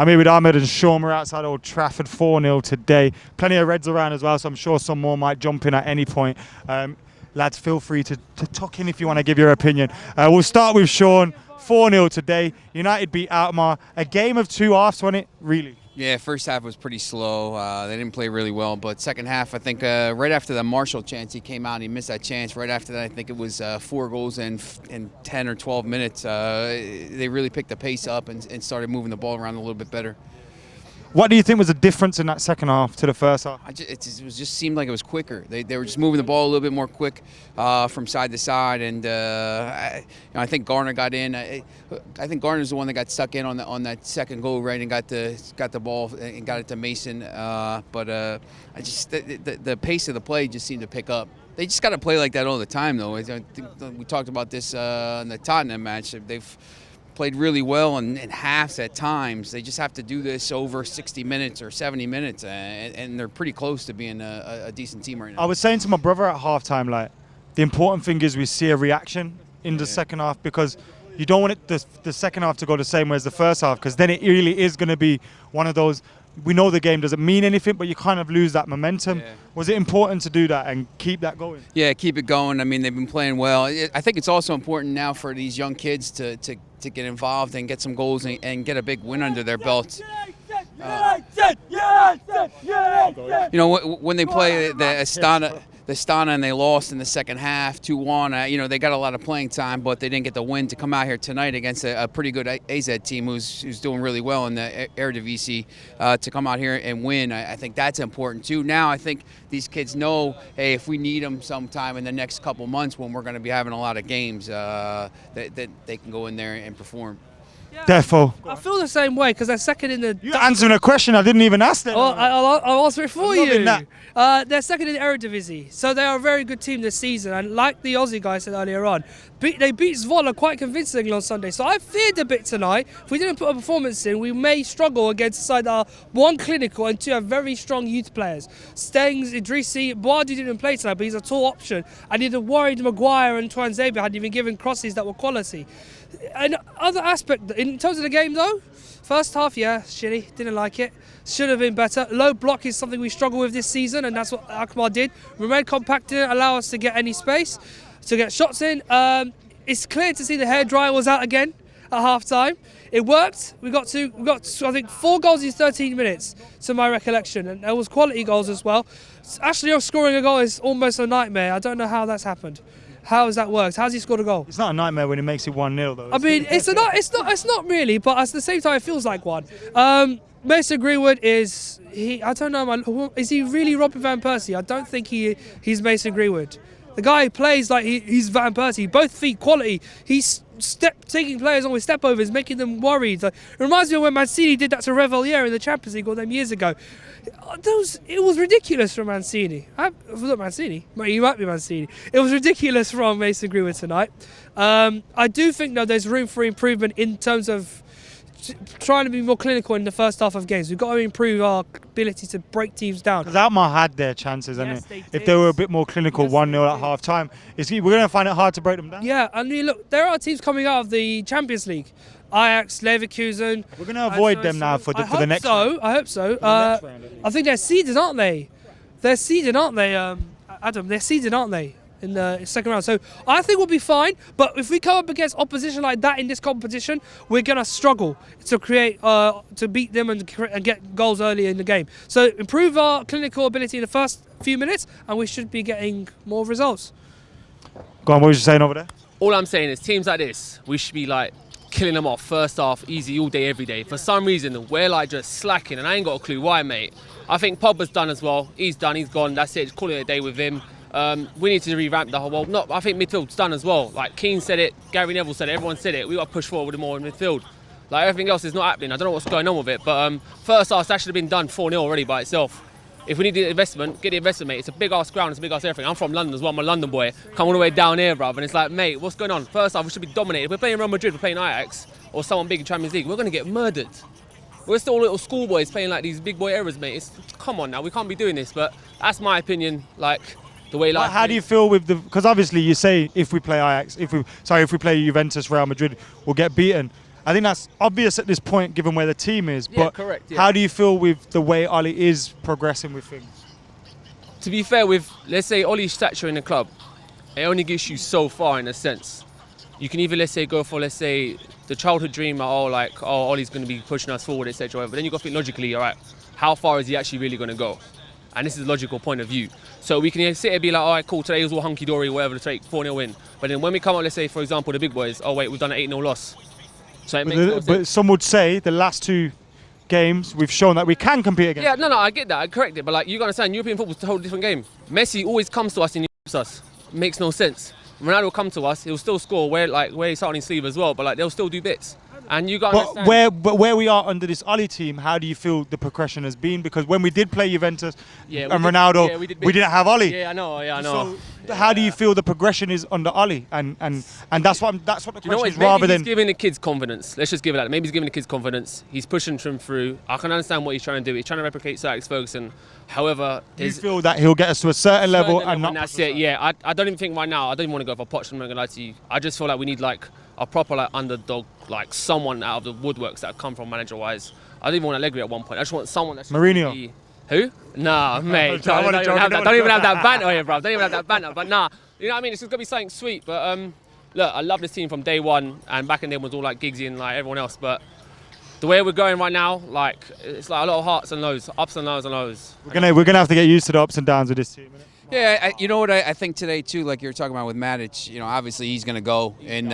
I'm here with Ahmed and Sean. We're outside Old Trafford, 4-0 today. Plenty of Reds around as well, so I'm sure some more might jump in at any point. Lads, feel free to tuck in if you want to give your opinion. We'll start with Sean. 4-0 today. United beat Alkmaar. A game of two halves, wasn't it? Really? Yeah, first half was pretty slow. They didn't play really well, but second half, I think right after the Marshall chance, he came out and he missed that chance. Right after that, I think it was 4 goals in 10 or 12 minutes. They really picked the pace up and started moving the ball around a little bit better. What do you think was the difference in that second half to the first half? It just seemed like it was quicker. They were just moving the ball a little bit more quick from side to side, and I think Garner got in. I think Garner's the one that got stuck in on that second goal, right, and got the ball and got it to Mason. The pace of the play just seemed to pick up. They just got to play like that all the time, though. I think we talked about this in the Tottenham match. They've played really well in halves at times. They just have to do this over 60 minutes or 70 minutes, and they're pretty close to being a decent team right now. I was saying to my brother at halftime, like, the important thing is we see a reaction in the second half, because you don't want the second half to go the same way as the first half, because then it really is going to be one of those, we know the game doesn't mean anything, but you kind of lose that momentum. Yeah. Was it important to do that and keep that going? Yeah, keep it going. I mean, they've been playing well. I think it's also important now for these young kids to get involved and get some goals and get a big win under their belt. When they play the Astana and they lost in the second half 2-1, they got a lot of playing time, but they didn't get the win to come out here tonight against a pretty good AZ team who's doing really well in the Eredivisie, to come out here and win. I think that's important too. Now I think these kids know, hey, if we need them sometime in the next couple months when we're going to be having a lot of games, that they can go in there and perform. Yeah, Defo. I feel the same way, because they're second in the... You're answering a question I didn't even ask them. Oh, I'll answer it for you. They're second in the Eredivisie, so they are a very good team this season. And like the Aussie guy said earlier on, they beat Zwolle quite convincingly on Sunday. So I feared a bit tonight. If we didn't put a performance in, we may struggle against a side that are, one, clinical, and two, have very strong youth players. Stengs, Idrissi, Boadu didn't play tonight, but he's a tall option. And he'd have worried Maguire and Twanzebe hadn't even given crosses that were quality. And other aspect, in terms of the game though, first half, yeah, shitty, didn't like it. Should have been better. Low block is something we struggle with this season, and that's what Alkmaar did. Remained compact, didn't allow us to get any space, to get shots in. It's clear to see the hairdryer was out again at half time. It worked. We got I think 4 goals in 13 minutes, to my recollection, and there was quality goals as well. Actually, scoring a goal is almost a nightmare. I don't know how that's happened. How has that worked? How's he scored a goal? It's not a nightmare when he makes it 1-0 though. I mean, it's not really, but at the same time, it feels like one. Mason Greenwood is I don't know, man. Is he really Robin van Persie? I don't think he's Mason Greenwood. The guy plays like he's Van Persie. Both feet quality. He's taking players on with step overs, making them worried. It reminds me of when Mancini did that to Revellier in the Champions League all them years ago. It was ridiculous from Mancini. Not Mancini. He might be Mancini. It was ridiculous from Mason Greenwood tonight. I do think, though, there's room for improvement in terms of trying to be more clinical in the first half of games. We've got to improve our ability to break teams down. Because Alkmaar had their chances, yes, if they were a bit more clinical, 1-0 at half time, we're going to find it hard to break them down. Yeah, I mean, look, there are teams coming out of the Champions League. Ajax, Leverkusen. We're going to avoid them now for the next round. I hope so. I think they're seeded, aren't they? They're seeded, aren't they, Adam? They're seeded, aren't they, in the second round? So I think we'll be fine. But if we come up against opposition like that in this competition, we're going to struggle to create, to beat them and get goals early in the game. So improve our clinical ability in the first few minutes, and we should be getting more results. Go on, what was you saying over there? All I'm saying is teams like this, we should be like killing them off first half, easy all day, every day. For some reason, we're like just slacking, and I ain't got a clue why, mate. I think Pogba's done as well. He's done, he's gone. That's it. Just calling it a day with him. We need to revamp the whole. Well, no, I think midfield's done as well. Like Keane said it, Gary Neville said it, everyone said it. We got to push forward more in midfield. Like everything else is not happening. I don't know what's going on with it, but first half that should have been done 4-0 already by itself. If we need the investment, get the investment, mate. It's a big ass ground, it's a big ass everything. I'm from London as well, I'm a London boy. Come all the way down here, bruv, and it's like, mate, what's going on? First half, we should be dominated. If we're playing Real Madrid, we're playing Ajax, or someone big in Champions League, we're going to get murdered. We're still little schoolboys playing like these big boy errors, mate. Come on now, we can't be doing this, but that's my opinion, like, the way life. How do you feel with the, because obviously you say if we play Ajax, if we play Juventus, Real Madrid, we'll get beaten. I think that's obvious at this point, given where the team is. Yeah, But correct, yeah. how do you feel with the way Oli is progressing with things? To be fair, with, let's say, Ollie's stature in the club, it only gets you so far in a sense. You can either, let's say, go for, let's say, the childhood dream, Ollie's going to be pushing us forward, etc. But then you got to think logically, all right, how far is he actually really going to go? And this is a logical point of view. So we can sit here and be like, all right, cool, today was all hunky-dory, whatever, to take 4-0 win. But then when we come out, let's say, for example, the big boys, oh, wait, we've done an 8-0 loss. So it makes no sense. But some would say the last 2 games, we've shown that we can compete again. Yeah, no, I get that, I correct it. But like, you got to understand, European football's a whole different game. Messi always comes to us and he helps us. It makes no sense. Ronaldo will come to us, he'll still score, wear his heart on his sleeve as well, but like, they'll still do bits. And you got to understand. But where we are under this Oli team, how do you feel the progression has been? Because when we did play Juventus and Ronaldo, we didn't have Oli. Yeah, I know. So how do you feel the progression is under Oli? And that's what the question is. Rather than he's giving the kids confidence. Let's just give it that. Maybe he's giving the kids confidence. He's pushing them through. I can understand what he's trying to do. He's trying to replicate Sir Alex Ferguson. However, you feel that he'll get us to a certain level and not. That's it. Yeah, I don't even think right now. I don't even want to go for Poch. I'm not gonna lie to you. I just feel like we need like a proper like underdog, like someone out of the woodworks that come from manager-wise. I don't even want Allegri at one point. I just want someone that's Mourinho. Who? Nah, mate. Don't even have that banter here, bro. Don't even have that banter. But nah, you know what I mean? It's just gonna be something sweet. But look, I love this team from day one, and back in then was all like Giggsy and like everyone else. But the way we're going right now, like it's like a lot of hearts and lows, ups and lows and lows. We're gonna have to get used to the ups and downs of this team. Innit? Yeah, you know what I think today too, like you were talking about with Matic. You know, obviously he's going to go in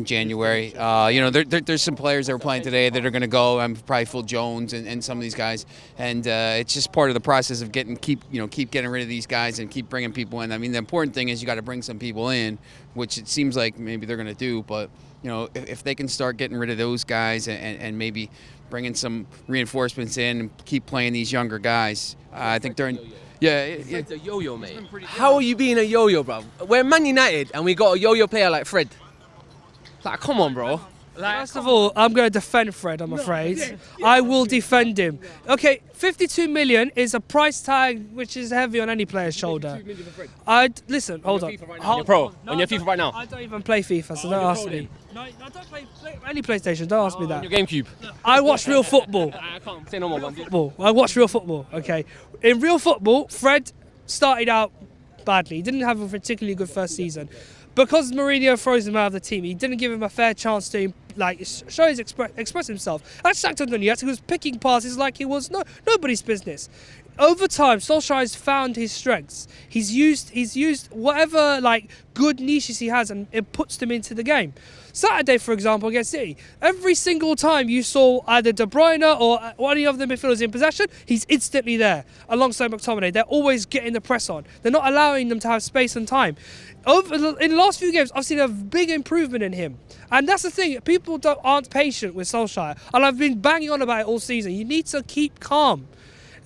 January. You know, there's some players that were playing today that are going to go. Probably Phil Jones and some of these guys, and it's just part of the process of keep getting rid of these guys and keep bringing people in. I mean, the important thing is you got to bring some people in, which it seems like maybe they're going to do. But you know, if they can start getting rid of those guys and maybe bringing some reinforcements in and keep playing these younger guys, I think they're in. Yeah. Fred's a yo-yo, mate. How are you being a yo-yo, bro? We're Man United and we got a yo-yo player like Fred. Like, come on, bro. First of all, I'm going to defend Fred, I'm afraid. I will defend him. Okay, 52 million is a price tag which is heavy on any player's shoulder. Listen, hold on. You're pro. On your FIFA right now. I don't even play FIFA, so don't ask me. No, I don't play any PlayStation, don't ask me that. On your GameCube. I watch real football. I can't say no more, man. I watch real football, okay? In real football, Fred started out badly. He didn't have a particularly good first season. Because Mourinho throws him out of the team, he didn't give him a fair chance to show his express himself. At Shakhtar Donetsk, he was picking passes like it was nobody's business. Over time, Solskjaer has found his strengths. He's used whatever good niches he has and it puts them into the game. Saturday, for example, against City, every single time you saw either De Bruyne or any of the midfielders in possession, he's instantly there alongside McTominay. They're always getting the press on. They're not allowing them to have space and time. In the last few games, I've seen a big improvement in him. And that's the thing, people aren't patient with Solskjaer. And I've been banging on about it all season. You need to keep calm.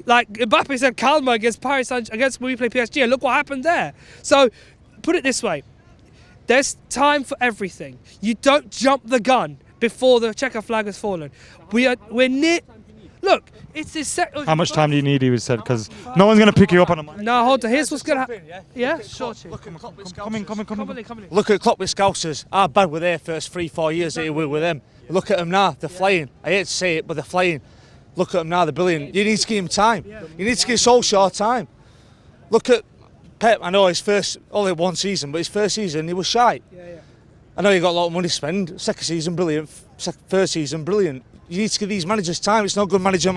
Like Mbappe said, calma against against when we play PSG, and look what happened there. So, put it this way. There's time for everything. You don't jump the gun before the checker flag has fallen. We're near. Look, it's this. How much time do you need? He was said because no one's gonna pick you up on a mic. No, hold on. Here's what's gonna happen. Yeah, sure. Come in. Look at Klopp with Scousers. How bad were their first 3-4 years that he were with them? Look at them now. They're flying. I hate to say it, but they're flying. Look at them now. They're brilliant. You need to give him time. You need to give Solskjaer time. Look at Pep. I know his first only one season, but his first season he was shy. I know he got a lot of money to spend. Second season, brilliant. Third season, brilliant. You need to give these managers time. It's not good manager.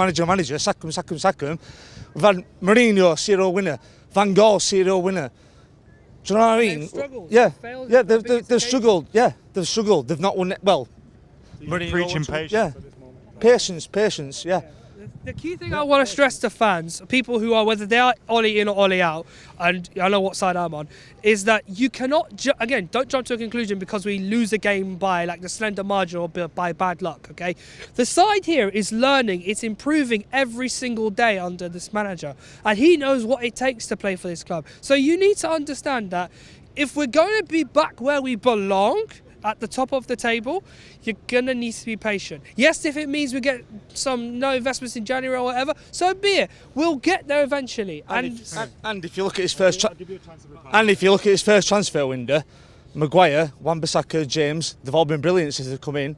Sack him. We've had Mourinho, serial winner. Van Gaal, serial winner. Do you know what I mean? They've struggled. Yeah, they've struggled. They've not won it. Well, Preaching patience. Yeah, patience. Yeah. The key thing I want to stress to fans, people who are, whether they are Ollie in or Ollie out, and I know what side I'm on, is that you cannot, again, don't jump to a conclusion because we lose a game by the slender margin or by bad luck, okay? The side here is learning, it's improving every single day under this manager, and he knows what it takes to play for this club. So you need to understand that if we're going to be back where we belong, at the top of the table, you're going to need to be patient. Yes, if it means we get no investments in January or whatever, so be it. We'll get there eventually. And if you look at his first transfer window, Maguire, Wan-Bissaka, James, they've all been brilliant since they've come in.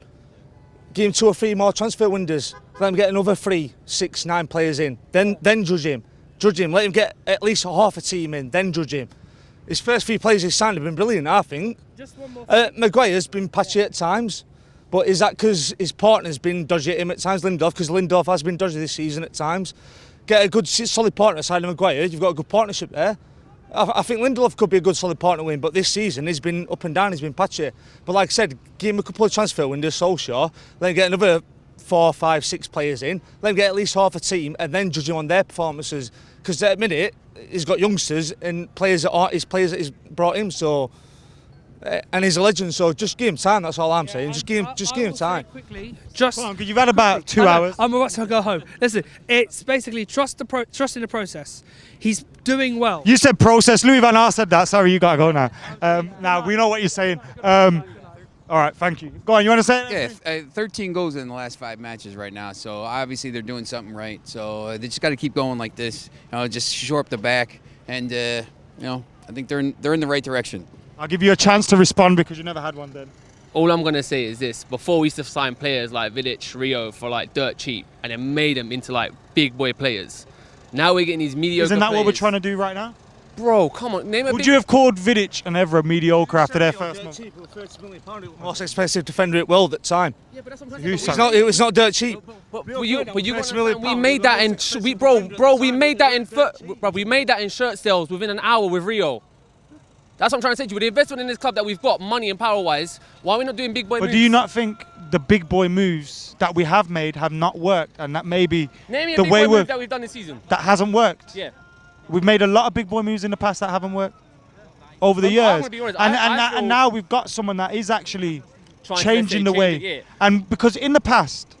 Give him 2 or 3 more transfer windows. Let him get another 3, 6, 9 players in. Then judge him. Judge him. Let him get at least half a team in. Then judge him. His first 3 players he's signed have been brilliant, I think. Just one more. Maguire's been patchy at times. But is that because his partner's been dodgy at him at times, Lindelof? Because Lindelof has been dodgy this season at times. Get a good, solid partner aside of Maguire, you've got a good partnership there. I think Lindelof could be a good, solid partner win, but this season he's been up and down, he's been patchy. But like I said, give him a couple of transfer windows, Solskjaer, then get another 4, 5, 6 players in, let him get at least half a team, and then judge him on their performances. Because at the minute, he's got youngsters and players that aren't his players that he's brought him, so... And he's a legend, so just give him time. That's all I'm saying. Just give him time. Quickly, just Come on, 'cause you've had about 2 hours. I'm about to go home. Listen, it's basically trust in the process. He's doing well. You said process. Louis Van Gaal said that. Sorry, you gotta go now. Now we know what you're saying. All right, thank you. Go on. You want to say it? Yeah, 13 goals in the last 5 matches right now. So obviously they're doing something right. So they just got to keep going like this. Just shore up the back, and I think they're in the right direction. I'll give you a chance to respond because you never had one then. All I'm going to say is this. Before we used to sign players like Vidic, Rio for like dirt cheap and then made them into like big boy players. Now we're getting these mediocre Isn't that players. what we're trying to do right now? Bro, come on. Name a Would big... you have called Vidic and Evra mediocre after their first month? £30 million, most expensive defender at world at the time. Yeah, but that's what I'm Who saying. signed? It was not dirt cheap. But you got £30 we made that in we made that in shirt sales within an hour with Rio. That's what I'm trying to say to you. With the investment in this club that we've got, money and power-wise, why are we not doing big boy moves? But do you not think the big boy moves that we have made have not worked, and that maybe Name me a the big way boy move that we've done this season. that hasn't worked? Yeah. We've made a lot of big boy moves in the past that haven't worked over the I'm years, gonna be honest, and now we've got someone that is actually Trying to, changing the change way. it, yeah. And because in the past,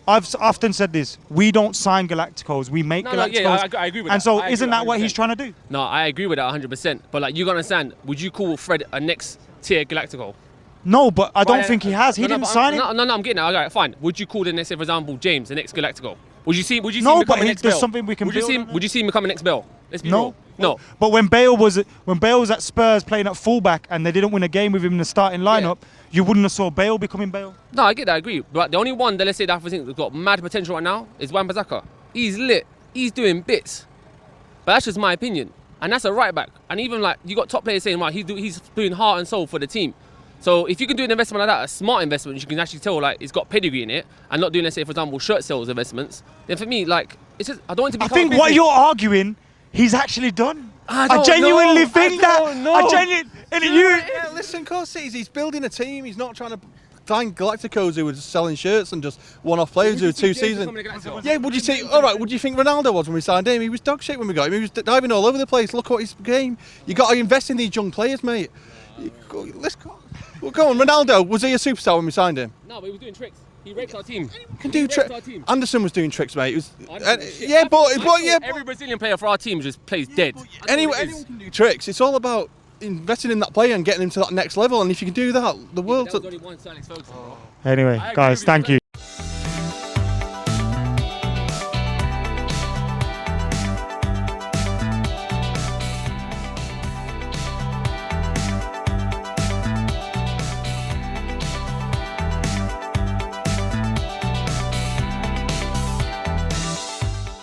I've often said this: we don't sign Galacticos, we make Galacticos. Yeah, I agree with that. And so, I agree isn't that what 100%. he's trying to do? No, I agree with that 100%. But like, you gotta understand, would you call Fred a next tier Galactico? No, but I don't think he has. He didn't sign it. No, I'm getting it. All right, fine. Would you call the next, say, for example, James the next Galactico? Would you see? No, him but becoming next there's Bale? something we can build on. Would you see him becoming next Bale? Let's be No. real. No. But when Bale was at Spurs playing at fullback and they didn't win a game with him in the starting lineup, you wouldn't have saw Bale becoming Bale. No, I get that. I agree. But the only one that let's say that I think has got mad potential right now is Wan-Bissaka. He's lit. He's doing bits. But that's just my opinion. And that's a right back. And even like you got top players saying, right, he's doing heart and soul for the team. So if you can do an investment like that, a smart investment, you can actually tell like it's got pedigree in it, and not doing, let's say, for example, shirt sales investments. Then for me, like it's just I don't want to be. I think what you're arguing, he's actually done. I genuinely think that. I genuinely. Yeah, listen, of course he's building a team. He's not trying to find Galacticos who were selling shirts and just one-off players who were 2 seasons. Yeah, would you think? All right, would you think Ronaldo was when we signed him? He was dog shit when we got him. He was diving all over the place. Look what his game. You got to invest in these young players, mate. Let's go. Well, go on, Ronaldo. Was he a superstar when we signed him? No, but he was doing tricks. He raped our team. Can do tricks. Anderson was doing tricks, mate. It was, yeah, but every Brazilian player for our team just plays dead. Anyone can do tricks. It's all about investing in that player and getting him to that next level. And if you can do that, the world's. Anyway, guys, thank you.